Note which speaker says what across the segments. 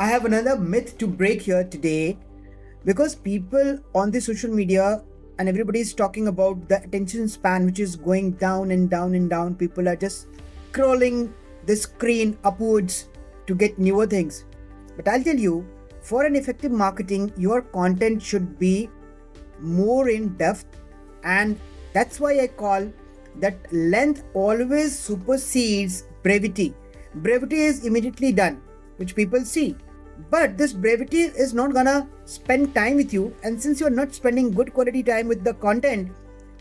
Speaker 1: I have another myth to break here today, because people on the social media and everybody is talking about the attention span, which is going down and down and down. People are just scrolling the screen upwards to get newer things. But I'll tell you, for an effective marketing, your content should be more in depth, and that's why I call that length always supersedes brevity. Brevity is immediately done, which people see, but this brevity is not gonna spend time with you, and since you're not spending good quality time with the content,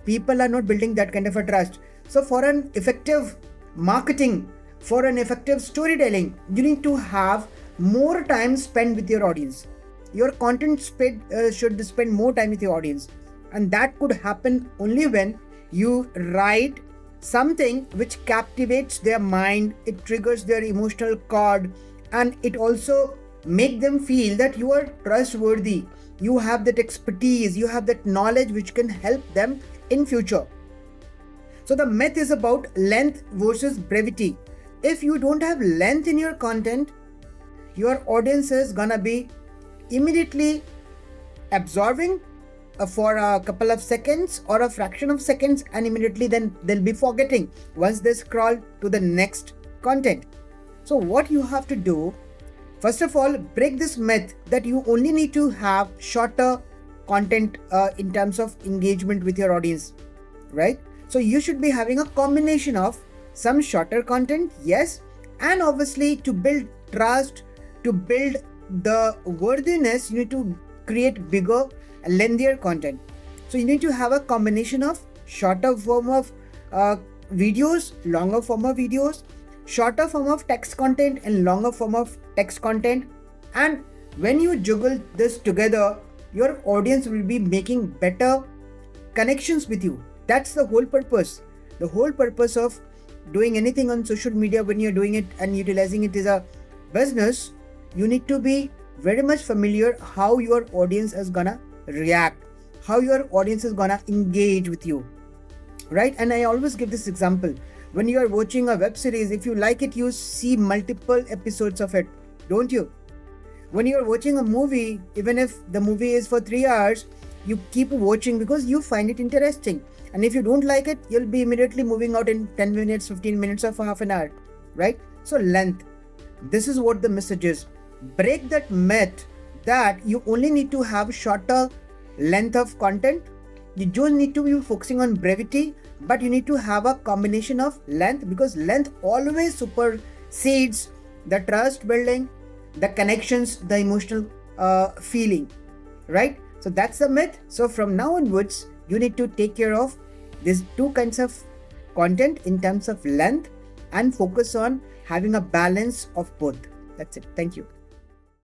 Speaker 1: people are not building that kind of a trust. So for an effective marketing, for an effective storytelling, you need to have more time spent with your audience. Your content should spend more time with your audience, and that could happen only when you write something which captivates their mind, it triggers their emotional chord, and it also make them feel that you are trustworthy, you have that expertise, you have that knowledge which can help them in future. So the myth is about length versus brevity. If you don't have length in your content, your audience is gonna be immediately absorbing for a couple of seconds or a fraction of seconds, and immediately then they'll be forgetting once they scroll to the next content. So what you have to do, first of all, break this myth that you only need to have shorter content in terms of engagement with your audience, right? So you should be having a combination of some shorter content, yes, and obviously to build trust, to build the worthiness, you need to create bigger, lengthier content. So you need to have a combination of shorter form of videos, longer form of videos, shorter form of text content and longer form of text content. And when you juggle this together, your audience will be making better connections with you. That's the whole purpose. The whole purpose of doing anything on social media, when you're doing it and utilizing it as a business, you need to be very much familiar how your audience is gonna react, how your audience is gonna engage with you, right? And I always give this example. When you are watching a web series, if you like it, you see multiple episodes of it, don't you? When you are watching a movie, even if the movie is for 3 hours, you keep watching because you find it interesting. And if you don't like it, you'll be immediately moving out in 10 minutes, 15 minutes, or for half an hour, right? So length, this is what the message is. Break that myth that you only need to have shorter length of content. You don't need to be focusing on brevity, but you need to have a combination of length, because length always supersedes the trust building, the connections, the emotional feeling, right? So that's the myth. So from now onwards, you need to take care of these two kinds of content in terms of length and focus on having a balance of both. That's it. Thank you.